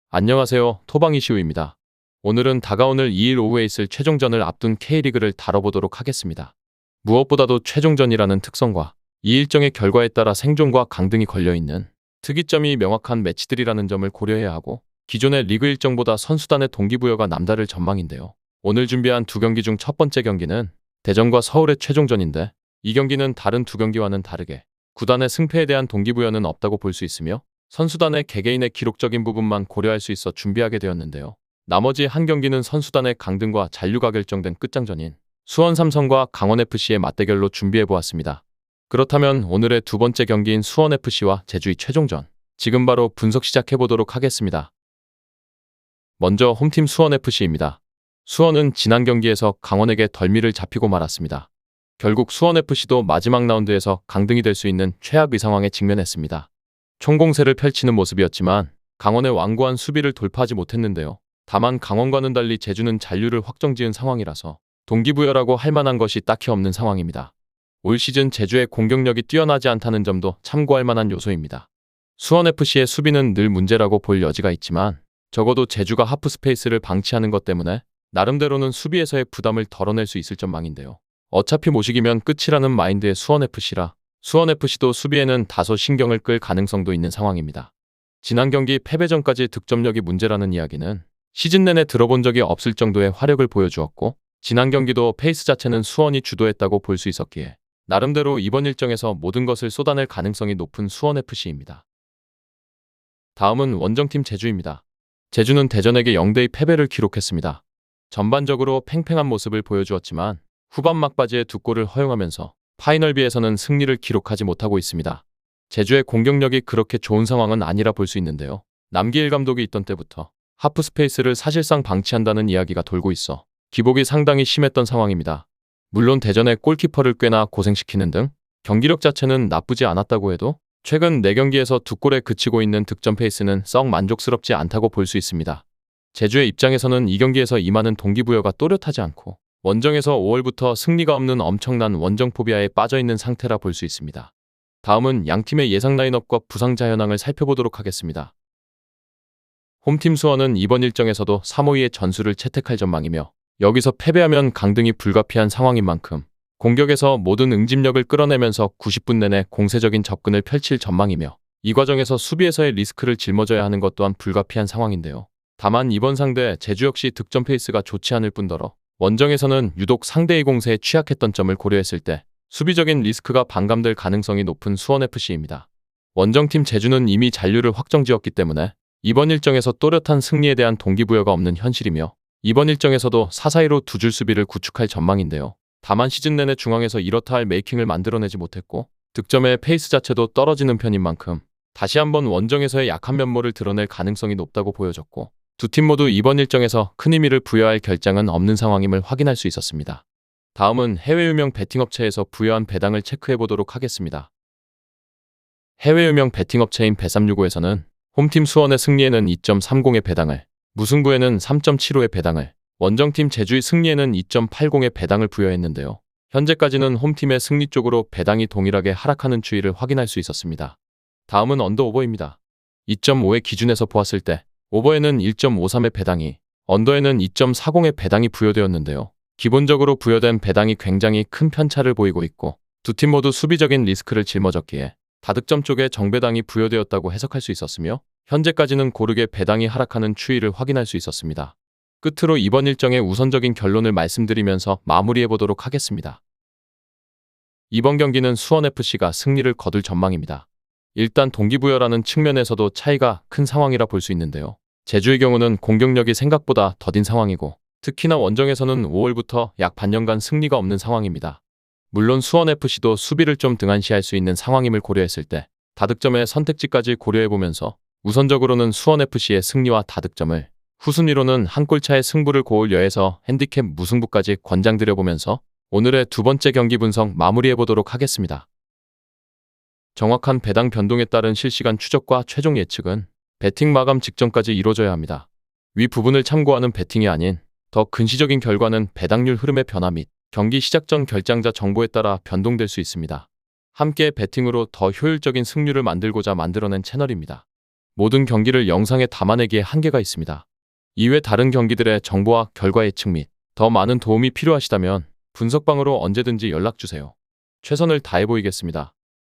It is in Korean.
안녕하세요. 토방이시우입니다. 오늘은 다가오는 2일 오후에 있을 최종전을 앞둔 K리그를 다뤄보도록 하겠습니다. 무엇보다도 최종전이라는 특성과 이 일정의 결과에 따라 생존과 강등이 걸려있는 특이점이 명확한 매치들이라는 점을 고려해야 하고 기존의 리그 일정보다 선수단의 동기부여가 남다를 전망인데요. 오늘 준비한 두 경기 중 첫 번째 경기는 대전과 서울의 최종전인데 이 경기는 다른 두 경기와는 다르게 구단의 승패에 대한 동기부여는 없다고 볼 수 있으며 선수단의 개개인의 기록적인 부분만 고려할 수 있어 준비하게 되었는데요. 나머지 한 경기는 선수단의 강등과 잔류가 결정된 끝장전인 수원 삼성과 강원FC의 맞대결로 준비해보았습니다. 그렇다면 오늘의 두 번째 경기인 수원FC와 제주의 최종전, 지금 바로 분석 시작해보도록 하겠습니다. 먼저 홈팀 수원FC입니다. 수원은 지난 경기에서 강원에게 덜미를 잡히고 말았습니다. 결국 수원FC도 마지막 라운드에서 강등이 될 수 있는 최악의 상황에 직면했습니다. 총공세를 펼치는 모습이었지만 강원의 완고한 수비를 돌파하지 못했는데요. 다만 강원과는 달리 제주는 잔류를 확정지은 상황이라서 동기부여라고 할 만한 것이 딱히 없는 상황입니다. 올 시즌 제주의 공격력이 뛰어나지 않다는 점도 참고할 만한 요소입니다. 수원FC의 수비는 늘 문제라고 볼 여지가 있지만 적어도 제주가 하프 스페이스를 방치하는 것 때문에 나름대로는 수비에서의 부담을 덜어낼 수 있을 전망인데요. 어차피 못 이기면 끝이라는 마인드의 수원FC라 수원FC도 수비에는 다소 신경을 끌 가능성도 있는 상황입니다. 지난 경기 패배 전까지 득점력이 문제라는 이야기는 시즌 내내 들어본 적이 없을 정도의 화력을 보여주었고 지난 경기도 페이스 자체는 수원이 주도했다고 볼 수 있었기에 나름대로 이번 일정에서 모든 것을 쏟아낼 가능성이 높은 수원FC입니다. 다음은 원정팀 제주입니다. 제주는 대전에게 0대2 패배를 기록했습니다. 전반적으로 팽팽한 모습을 보여주었지만 후반 막바지에 두 골을 허용하면서 파이널비에서는 승리를 기록하지 못하고 있습니다. 제주의 공격력이 그렇게 좋은 상황은 아니라 볼 수 있는데요. 남기일 감독이 있던 때부터 하프 스페이스를 사실상 방치한다는 이야기가 돌고 있어 기복이 상당히 심했던 상황입니다. 물론 대전의 골키퍼를 꽤나 고생시키는 등 경기력 자체는 나쁘지 않았다고 해도 최근 4경기에서 2골에 그치고 있는 득점 페이스는 썩 만족스럽지 않다고 볼 수 있습니다. 제주의 입장에서는 이 경기에서 임하는 동기부여가 또렷하지 않고 원정에서 5월부터 승리가 없는 엄청난 원정 포비아에 빠져있는 상태라 볼 수 있습니다. 다음은 양팀의 예상 라인업과 부상자 현황을 살펴보도록 하겠습니다. 홈팀 수원은 이번 일정에서도 3-5-2의 전술을 채택할 전망이며 여기서 패배하면 강등이 불가피한 상황인 만큼 공격에서 모든 응집력을 끌어내면서 90분 내내 공세적인 접근을 펼칠 전망이며 이 과정에서 수비에서의 리스크를 짊어져야 하는 것 또한 불가피한 상황인데요. 다만 이번 상대 제주 역시 득점 페이스가 좋지 않을 뿐더러 원정에서는 유독 상대의 공세에 취약했던 점을 고려했을 때 수비적인 리스크가 반감될 가능성이 높은 수원FC입니다. 원정팀 제주는 이미 잔류를 확정지었기 때문에 이번 일정에서 또렷한 승리에 대한 동기부여가 없는 현실이며 이번 일정에서도 4-4-2로 두 줄 수비를 구축할 전망인데요. 다만 시즌 내내 중앙에서 이렇다 할 메이킹을 만들어내지 못했고 득점의 페이스 자체도 떨어지는 편인 만큼 다시 한번 원정에서의 약한 면모를 드러낼 가능성이 높다고 보여졌고 두 팀 모두 이번 일정에서 큰 의미를 부여할 결장은 없는 상황임을 확인할 수 있었습니다. 다음은 해외 유명 베팅업체에서 부여한 배당을 체크해보도록 하겠습니다. 해외 유명 베팅업체인 bet365에서는 홈팀 수원의 승리에는 2.30의 배당을, 무승부에는 3.75의 배당을, 원정팀 제주의 승리에는 2.80의 배당을 부여했는데요. 현재까지는 홈팀의 승리 쪽으로 배당이 동일하게 하락하는 추이를 확인할 수 있었습니다. 다음은 언더오버입니다. 2.5의 기준에서 보았을 때 오버에는 1.53의 배당이, 언더에는 2.40의 배당이 부여되었는데요. 기본적으로 부여된 배당이 굉장히 큰 편차를 보이고 있고 두 팀 모두 수비적인 리스크를 짊어졌기에 다득점 쪽에 정배당이 부여되었다고 해석할 수 있었으며 현재까지는 고르게 배당이 하락하는 추이를 확인할 수 있었습니다. 끝으로 이번 일정의 우선적인 결론을 말씀드리면서 마무리해보도록 하겠습니다. 이번 경기는 수원FC가 승리를 거둘 전망입니다. 일단 동기부여라는 측면에서도 차이가 큰 상황이라 볼 수 있는데요. 제주의 경우는 공격력이 생각보다 더딘 상황이고 특히나 원정에서는 5월부터 약 반년간 승리가 없는 상황입니다. 물론 수원FC도 수비를 좀 등한시할 수 있는 상황임을 고려했을 때 다득점의 선택지까지 고려해보면서 우선적으로는 수원FC의 승리와 다득점을, 후순위로는 한 골차의 승부를 고려해서 핸디캡 무승부까지 권장드려보면서 오늘의 두 번째 경기 분석 마무리해보도록 하겠습니다. 정확한 배당 변동에 따른 실시간 추적과 최종 예측은 배팅 마감 직전까지 이루어져야 합니다. 위 부분을 참고하는 배팅이 아닌 더 근시적인 결과는 배당률 흐름의 변화 및 경기 시작 전 결장자 정보에 따라 변동될 수 있습니다. 함께 배팅으로 더 효율적인 승률을 만들고자 만들어낸 채널입니다. 모든 경기를 영상에 담아내기에 한계가 있습니다. 이외 다른 경기들의 정보와 결과 예측 및 더 많은 도움이 필요하시다면 분석방으로 언제든지 연락주세요. 최선을 다해 보이겠습니다.